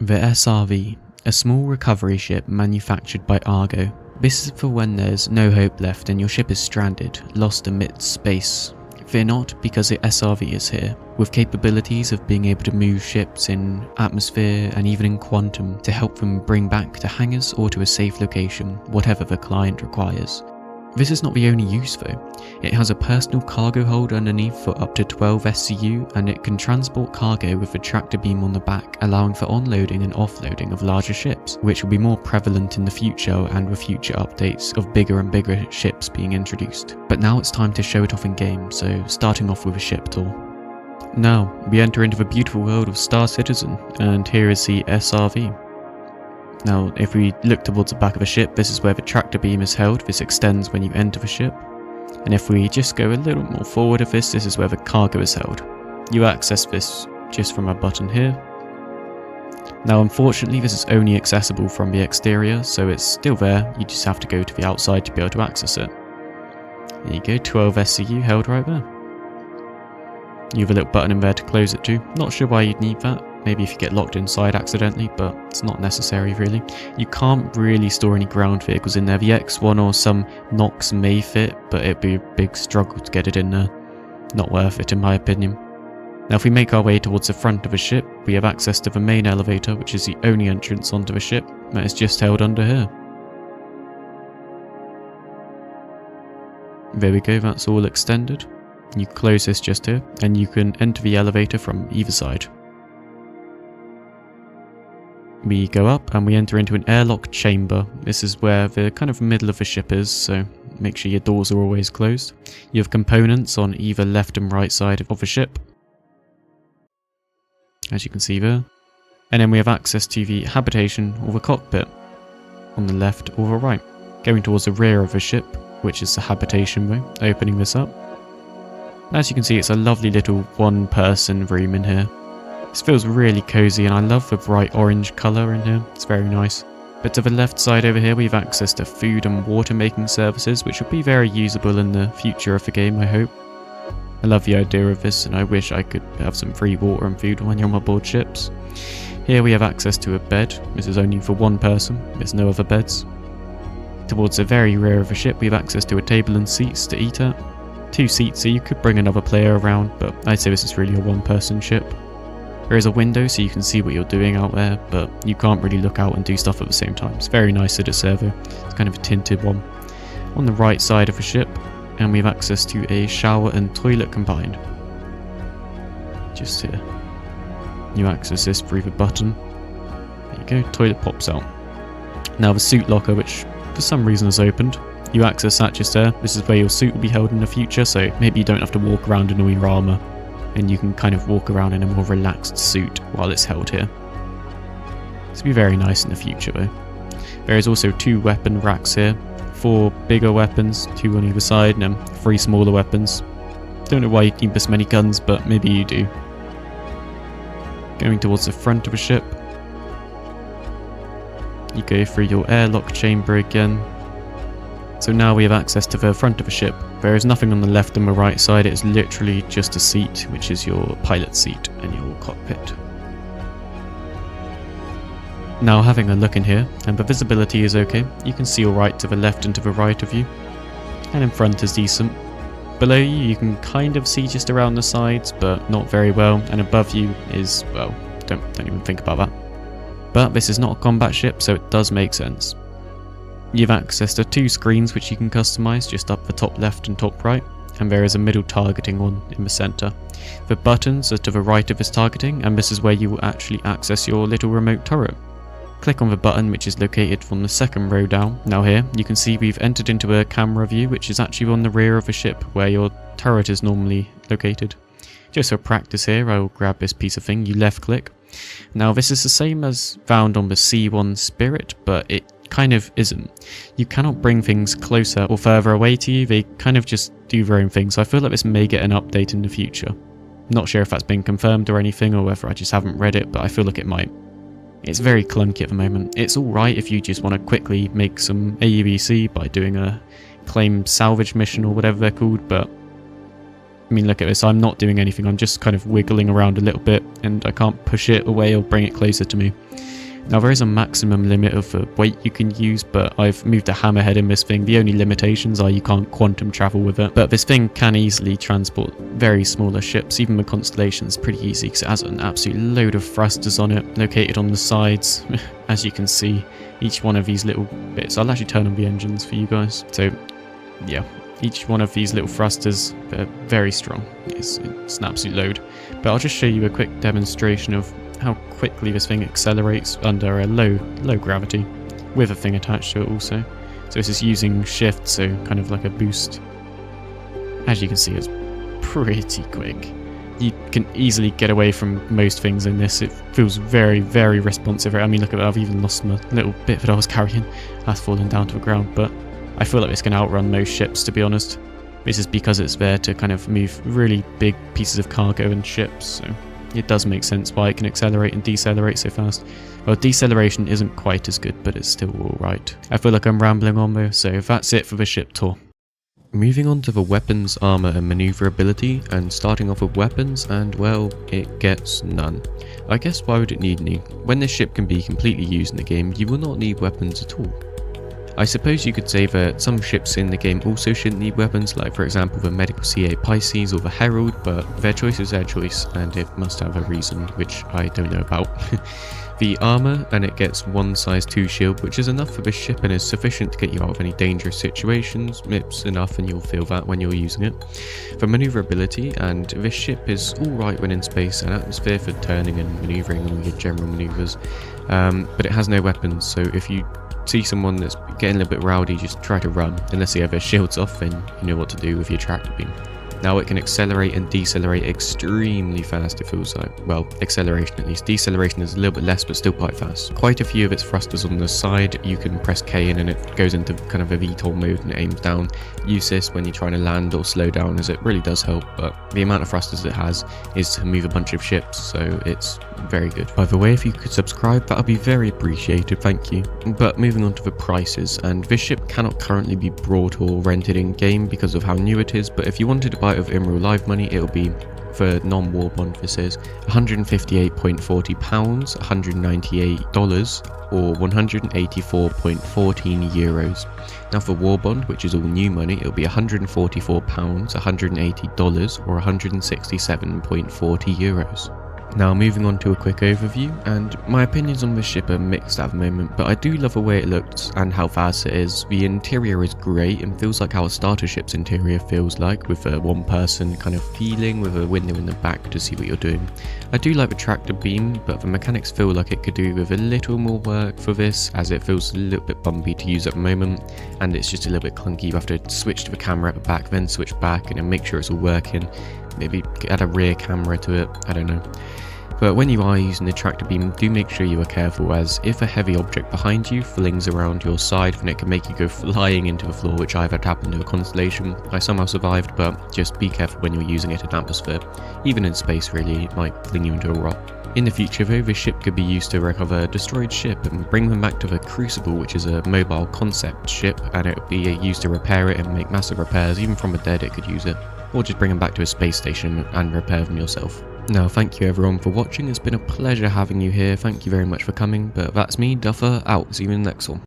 The SRV, a small recovery ship manufactured by Argo. This is for when there's no hope left and your ship is stranded, lost amidst space. Fear not, because the SRV is here, with capabilities of being able to move ships in atmosphere and even in quantum to help them bring back to hangars or to a safe location, whatever the client requires. This is not the only use though. It has a personal cargo hold underneath for up to 12 SCU, and it can transport cargo with a tractor beam on the back, allowing for onloading and offloading of larger ships, which will be more prevalent in the future and with future updates of bigger and bigger ships being introduced. But now it's time to show it off in game, so starting off with a ship tour. Now, we enter into the beautiful world of Star Citizen, and here is the SRV. Now, if we look towards the back of a ship, this is where the tractor beam is held. This extends when you enter the ship. And if we just go a little more forward of this is where the cargo is held. You access this just from a button here. Now, unfortunately, this is only accessible from the exterior, so it's still there. You just have to go to the outside to be able to access it. There you go, 12 SCU held right there. You have a little button in there to close it too. Not sure why you'd need that. Maybe if you get locked inside accidentally, but it's not necessary really. You can't really store any ground vehicles in there. The X1 or some Nox may fit, but it'd be a big struggle to get it in there. Not worth it in my opinion. Now if we make our way towards the front of a ship, we have access to the main elevator, which is the only entrance onto the ship. That is just held under here. There we go, that's all extended. You close this just here, and you can enter the elevator from either side. We go up and we enter into an airlock chamber. This is where the kind of middle of the ship is, so make sure your doors are always closed. You have components on either left and right side of the ship, as you can see there. And then we have access to the habitation or the cockpit on the left or the right. Going towards the rear of the ship, which is the habitation way, opening this up. As you can see, it's a lovely little one-person room in here. This feels really cozy, and I love the bright orange colour in here. It's very nice. But to the left side over here we have access to food and water making services, which will be very usable in the future of the game, I hope. I love the idea of this, and I wish I could have some free water and food when you're on board ships. Here we have access to a bed. This is only for one person, there's no other beds. Towards the very rear of the ship we have access to a table and seats to eat at. 2 seats, so you could bring another player around, but I'd say this is really a one-person ship. There is a window so you can see what you're doing out there, but you can't really look out and do stuff at the same time. It's very nice that it's there though. It's kind of a tinted one. On the right side of the ship, and we have access to a shower and toilet combined. Just here. You access this through the button. There you go, toilet pops out. Now the suit locker, which for some reason is opened, you access that just there. This is where your suit will be held in the future, so maybe you don't have to walk around in all your armour, and you can kind of walk around in a more relaxed suit while it's held here. This will be very nice in the future though. There is also 2 weapon racks here, 4 bigger weapons, 2 on either side, and then 3 smaller weapons. Don't know why you need this many guns, but maybe you do. Going towards the front of the ship, you go through your airlock chamber again. So now we have access to the front of the ship. There is nothing on the left and the right side, it is literally just a seat, which is your pilot seat and your cockpit. Now having a look in here, and the visibility is okay, you can see alright to the left and to the right of you, and in front is decent. Below you, you can kind of see just around the sides, but not very well, and above you is, well, don't even think about that. But this is not a combat ship, so it does make sense. You have access to 2 screens which you can customize just up the top left and top right, and there is a middle targeting one in the center. The buttons are to the right of this targeting, and this is where you will actually access your little remote turret. Click on the button which is located from the second row down. Now here you can see we've entered into a camera view which is actually on the rear of the ship where your turret is normally located. Just for practice here, I will grab this piece of thing, you left click. Now this is the same as found on the C1 Spirit, but it kind of isn't. You cannot bring things closer or further away to you, they kind of just do their own thing, so I feel like this may get an update in the future. Not sure if that's been confirmed or anything, or whether I just haven't read it, but I feel like it might. It's very clunky at the moment. It's alright if you just want to quickly make some aUEC by doing a claim salvage mission or whatever they're called, but mean, look at this, I'm not doing anything, I'm just kind of wiggling around a little bit, and I can't push it away or bring it closer to me. Now there is a maximum limit of weight you can use, but I've moved a hammerhead in this thing. The only limitations are you can't quantum travel with it. But this thing can easily transport very smaller ships, even the Constellation's pretty easy because it has an absolute load of thrusters on it, located on the sides. As you can see, each one of these little bits, I'll actually turn on the engines for you guys. So yeah, each one of these little thrusters are very strong. It's an absolute load. But I'll just show you a quick demonstration of how quickly this thing accelerates under a low gravity with a thing attached to it also. So this is using shift, so kind of like a boost. As you can see, it's pretty quick. You can easily get away from most things in this. It feels very, very responsive. I mean, look at that, I've even lost my little bit that I was carrying. That's fallen down to the ground, but I feel like this can outrun most ships, to be honest. This is because it's there to kind of move really big pieces of cargo and ships, so it does make sense why it can accelerate and decelerate so fast. Well, deceleration isn't quite as good, but it's still alright. I feel like I'm rambling on though, so that's it for the ship tour. Moving on to the weapons, armour and manoeuvrability, and starting off with weapons, and well, it gets none. I guess why would it need any? When this ship can be completely used in the game, you will not need weapons at all. I suppose you could say that some ships in the game also shouldn't need weapons, like for example the Medical CA Pisces or the Herald, but their choice is their choice and it must have a reason, which I don't know about. The armour, and it gets one size 2 shield, which is enough for this ship and is sufficient to get you out of any dangerous situations. It's enough and you'll feel that when you're using it. For manoeuvrability, and this ship is alright when in space and atmosphere for turning and manoeuvring all your general manoeuvres, but it has no weapons, so if you see someone that's getting a little bit rowdy, just try to run. Unless they have their shields off, then you know what to do with your tractor beam. Now it can accelerate and decelerate extremely fast, it feels like. Well, acceleration at least. Deceleration is a little bit less, but still quite fast. Quite a few of its thrusters on the side, you can press K in and it goes into kind of a VTOL mode and it aims down. Use this when you're trying to land or slow down, as it really does help, but the amount of thrusters it has is to move a bunch of ships, so it's very good. By the way, if you could subscribe, that would be very appreciated, thank you. But moving on to the prices, and this ship cannot currently be bought or rented in game because of how new it is, but if you wanted to buy it with in real life money, it'll be, for non-war bond, this is £158.40, $198 or €184.14. Now for war bond, which is all new money, it'll be £144, $180 or €167.40. Now moving on to a quick overview, and my opinions on this ship are mixed at the moment, but I do love the way it looks and how fast it is. The interior is great and feels like how a starter ship's interior feels like, with a one person kind of feeling with a window in the back to see what you're doing. I do like the tractor beam, but the mechanics feel like it could do with a little more work for this, as it feels a little bit bumpy to use at the moment, and it's just a little bit clunky. You have to switch to the camera at the back, then switch back and then make sure it's all working. Maybe add a rear camera to it, I don't know. But when you are using the tractor beam, do make sure you are careful, as if a heavy object behind you flings around your side, then it can make you go flying into the floor, which I've had happen to a Constellation. I somehow survived, but just be careful when you're using it in atmosphere. Even in space really, it might fling you into a rock. In the future though, this ship could be used to recover a destroyed ship and bring them back to the Crucible, which is a mobile concept ship, and it would be used to repair it and make massive repairs. Even from the dead it could use it. Or just bring them back to a space station and repair them yourself. Now thank you everyone for watching, it's been a pleasure having you here, thank you very much for coming, but that's me, Duffer, out, see you in the next one.